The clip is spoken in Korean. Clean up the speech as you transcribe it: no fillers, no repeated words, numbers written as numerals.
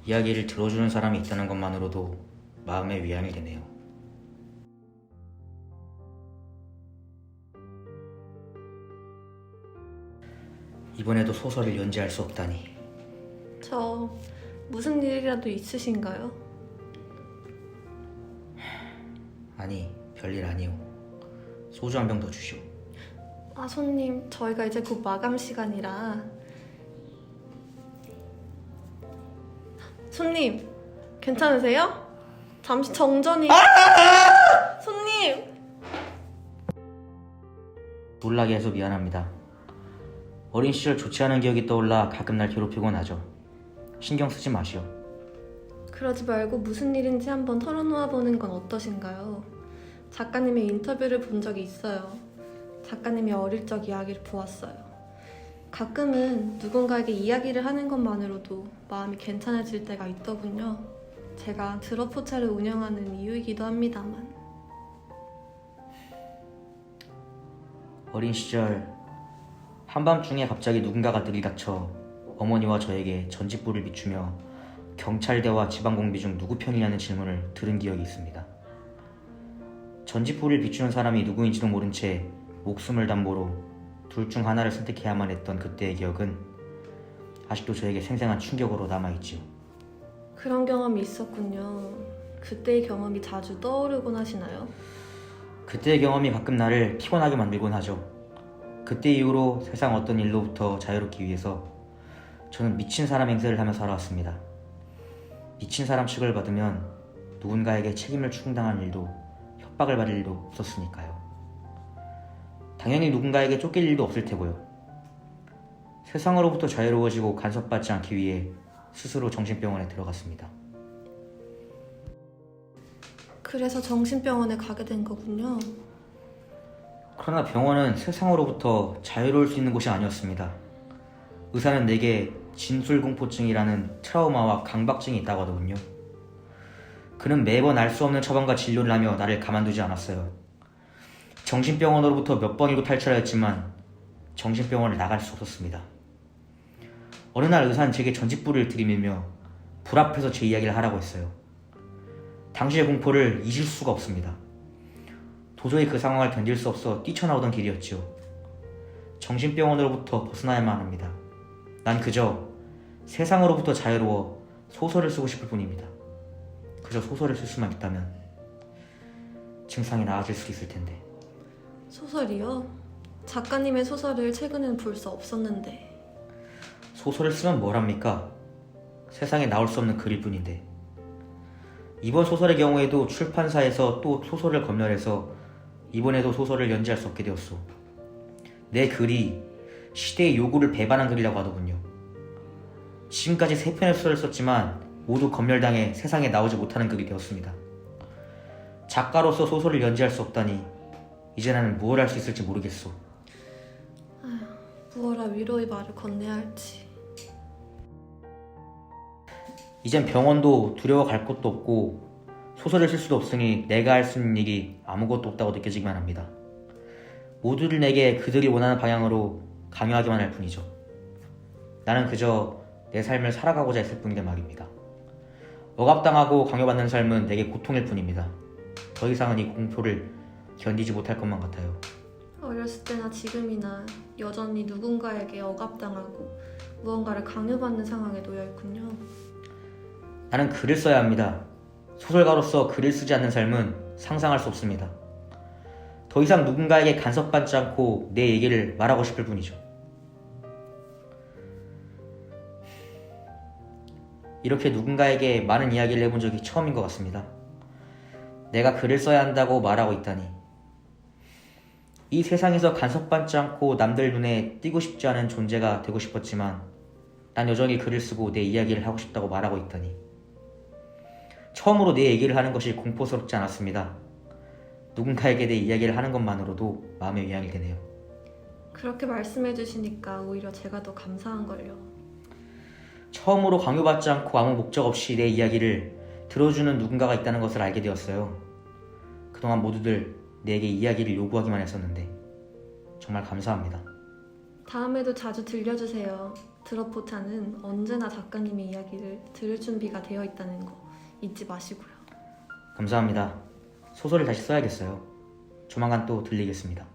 이야기를 들어주는 사람이 있다는 것만으로도 마음의 위안이 되네요. 이번에도 소설을 연재할 수 없다니. 저 무슨 일이라도 있으신가요? 아니, 별일 아니오. 소주 한 병 더 주시오. 아, 손님, 저희가 이제 곧 마감 시간이라. 손님, 괜찮으세요? 잠시 정전이. 손님! 놀라게 해서 미안합니다. 어린 시절 좋지 않은 기억이 떠올라 가끔 날 괴롭히곤 하죠. 신경 쓰지 마시오. 그러지 말고 무슨 일인지 한번 털어놓아 보는 건 어떠신가요? 작가님의 인터뷰를 본 적이 있어요. 작가님이 어릴 적 이야기를 보았어요. 가끔은 누군가에게 이야기를 하는 것만으로도 마음이 괜찮아질 때가 있더군요. 제가 드러포차를 운영하는 이유이기도 합니다만. 어린 시절 한밤중에 갑자기 누군가가 들이닥쳐 어머니와 저에게 전직부를 비추며 경찰대와 지방공비 중 누구 편이냐는 질문을 들은 기억이 있습니다. 전직부를 비추는 사람이 누구인지도 모른 채 목숨을 담보로 둘 중 하나를 선택해야만 했던 그때의 기억은 아직도 저에게 생생한 충격으로 남아있지요. 그런 경험이 있었군요. 그때의 경험이 자주 떠오르곤 하시나요? 그때의 경험이 가끔 나를 피곤하게 만들곤 하죠. 그때 이후로 세상 어떤 일로부터 자유롭기 위해서 저는 미친 사람 행세를 하며 살아왔습니다. 미친 사람 취급을 받으면 누군가에게 책임을 충당할 일도 협박을 받을 일도 없었으니까요. 당연히 누군가에게 쫓길 일도 없을 테고요. 세상으로부터 자유로워지고 간섭받지 않기 위해 스스로 정신병원에 들어갔습니다. 그래서 정신병원에 가게 된 거군요. 그러나 병원은 세상으로부터 자유로울 수 있는 곳이 아니었습니다. 의사는 내게 진술공포증이라는 트라우마와 강박증이 있다고 하더군요. 그는 매번 알 수 없는 처방과 진료를 하며 나를 가만두지 않았어요. 정신병원으로부터 몇 번이고 탈출하였지만 정신병원을 나갈 수 없었습니다. 어느 날 의사는 제게 전직부를 들이밀며 불 앞에서 제 이야기를 하라고 했어요. 당시의 공포를 잊을 수가 없습니다. 도저히 그 상황을 견딜 수 없어 뛰쳐나오던 길이었지요. 정신병원으로부터 벗어나야만 합니다. 난 그저 세상으로부터 자유로워 소설을 쓰고 싶을 뿐입니다. 그저 소설을 쓸 수만 있다면 증상이 나아질 수 있을 텐데. 소설이요? 작가님의 소설을 최근엔 볼 수 없었는데. 소설을 쓰면 뭘 합니까? 세상에 나올 수 없는 글일 뿐인데. 이번 소설의 경우에도 출판사에서 또 소설을 검열해서 이번에도 소설을 연재할 수 없게 되었소. 내 글이 시대의 요구를 배반한 글이라고 하더군요. 지금까지 3편의 소설을 썼지만 모두 검열당해 세상에 나오지 못하는 글이 되었습니다. 작가로서 소설을 연재할 수 없다니 이제 나는 무엇을 할 수 있을지 모르겠소. 무어라 위로의 말을 건네야 할지. 이젠 병원도 두려워갈 곳도 없고 소설을 쓸 수도 없으니 내가 할 수 있는 일이 아무것도 없다고 느껴지기만 합니다. 모두를 내게 그들이 원하는 방향으로 강요하기만 할 뿐이죠. 나는 그저 내 삶을 살아가고자 했을 뿐인데 말입니다. 억압당하고 강요받는 삶은 내게 고통일 뿐입니다. 더 이상은 이 공포를 견디지 못할 것만 같아요. 어렸을 때나 지금이나 여전히 누군가에게 억압당하고 무언가를 강요받는 상황에 놓여 있군요. 나는 글을 써야 합니다. 소설가로서 글을 쓰지 않는 삶은 상상할 수 없습니다. 더 이상 누군가에게 간섭받지 않고 내 얘기를 말하고 싶을 뿐이죠. 이렇게 누군가에게 많은 이야기를 해본 적이 처음인 것 같습니다. 내가 글을 써야 한다고 말하고 있다니. 이 세상에서 간섭받지 않고 남들 눈에 띄고 싶지 않은 존재가 되고 싶었지만 난 여전히 글을 쓰고 내 이야기를 하고 싶다고 말하고 있다니. 처음으로 내 얘기를 하는 것이 공포스럽지 않았습니다. 누군가에게 내 이야기를 하는 것만으로도 마음의 위안이 되네요. 그렇게 말씀해 주시니까 오히려 제가 더 감사한걸요. 처음으로 강요받지 않고 아무 목적 없이 내 이야기를 들어주는 누군가가 있다는 것을 알게 되었어요. 그동안 모두들 내게 이야기를 요구하기만 했었는데 정말 감사합니다. 다음에도 자주 들려주세요. 드롭포차는 언제나 작가님의 이야기를 들을 준비가 되어 있다는 거 잊지 마시고요. 감사합니다. 소설을 다시 써야겠어요. 조만간 또 들리겠습니다.